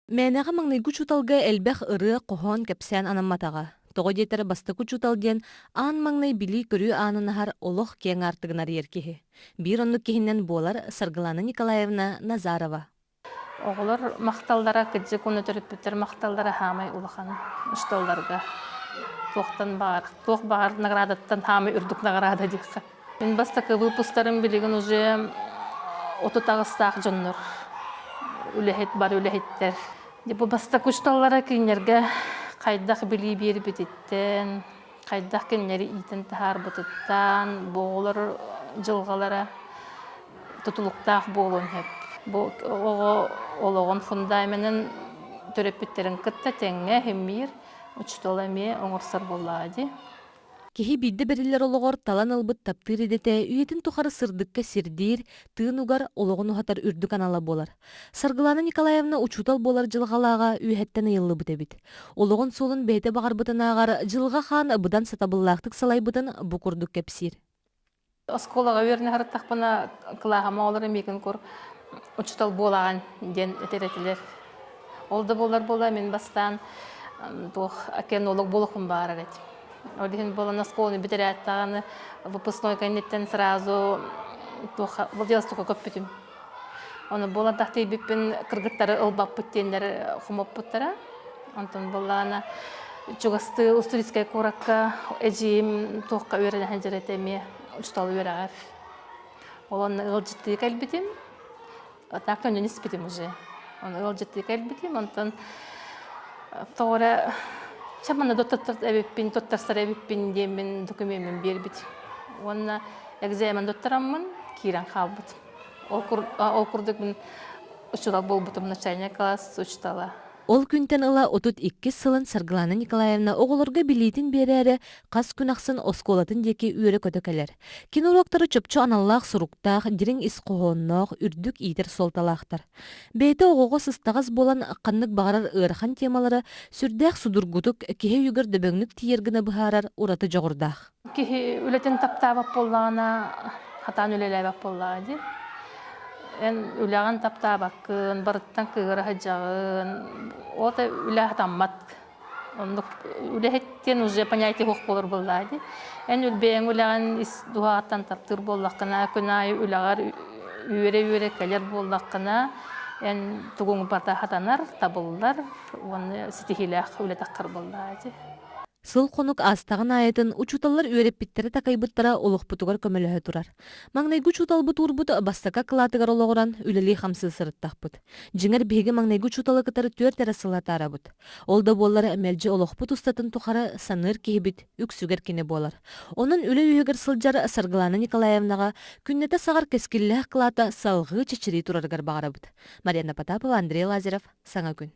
Мәнәға маңнайгу чуталга элбэх ыры кохон кепсән анамматаға. Тоғы детері бастаку чуталген ан маңнай били көрүү анынахар олох кең артыгынар еркеһи. Бир оннук кеһиннен болар Саргылана Николаевна Назарова. Оғылар мақталдара кіджі күні түріппеттер мақталдара хамай улахан ұштолларға. Тоқтан бар, тоқ бар наградаттан хамай үрдік награда дейкі. Мен бастакы выпустарын білігін уже отутағыстақ жоннор. Үлехет бар үлехеттер. Бұл бастакы ұштоллара кейінерге қайдақ білі бері бететтен, қайдақ кейінері итін тахар бұтыттан, боғылар жылғалара тұтылықтақ болуын хеп. Бұл олығын фундаментін төреппеттерін кітті тәңе, хеммир, ұчтоламе оңырсар болады. Кеһи бидде берилер олоғор талан ылбыт таптыр едете үйетін тухары сырдыкка сирдир, тыын угар олоғын ухатар үрдік анала болар. Саргылана Николаевна учутал болар жылғалаға үйеттен ыйылы бітебит. Олоғын солын бәйте бағар бұтынағар жылға хан бұдан сатабыллақтық салай бұтын бұқұрдық кепсир. Осколаға өріне ғырыттақ бұна қылағама олар емекен көр учутал болаған ден етеретілер. Олды болар мен бастан әкен олық болықын бар әрет. Олихин было на школе бетеряттаганы выпускной кабинеттен сразу владелец только көппүтүм. Оны болан тахты биппин кыргыттары ылбап бүттендер хумап буттара. Антон болана чугасты устурицкая куракка эжим тоққа өрен ханжаретеме учтал өрагар. Олан ылжытты калбитим. Так он не спитим уже. Он ылжытты калбитим, антон тора Чамана доттар эбиппин, тоттарсар эбиппин демен документмен бербит. Онна экзамен доттараммын, киран халбыт. Ол курдук мен учулак болбутум начальник класс учтала. Ол күнтен ыла 32 сылын Саргылана Николаевна оғылырға билейтін берәрі қас күн ақсын осколатын деке үйері көтөкелер. Кинуроктары чөпчө аналлақ сұруқтақ, дирин ис қоғоннақ, үрдік итер солталақтар. Бейті оғығы сыстағыз болан қаннық бағарар ырхан темалары сүрдәқ судургутук кеhe үйгір дөбөңнік тиергіні бұхарар ураты жоғырдақ. Кеhe үлетін таптабақ болағына, хатан үлеләбақ болады. En üleğen tapta bakın, barıttan kıgırı hıcağın, o da üleğe tammat. Onu üleğetten уже понятие hoş olur bulladı. En ülbeğen üleğen duhattan taptır bollakına, künayı üleğer üyere keler bollakına, en tuğun barda hatanar, tabullar, onu sitihileğ üle takkar bulladı. Сыл қонук астағын айытын учуталлар үйреппиттері такайбыттара олықпытугар көмөлөһө турар. Маңнайгу чуталбыт урбут бастака кылатыгар олоғыран үлели хамсы сырыттақпыт. Жыңар беге маңнайгу чуталы кытары төртері сылатарабыт. Олда боллары әмелжі олықпыт устатын тухары саныр кейбит, үксүгер кені болар. Onun үлі үйегір сылжар Саргылана Николаевнаға күннеті сағар кескілләқ кылата салғы чечiri тураргар бағарабыт. Марьяна Потапова, Андрей Лазарев, Саңа күн.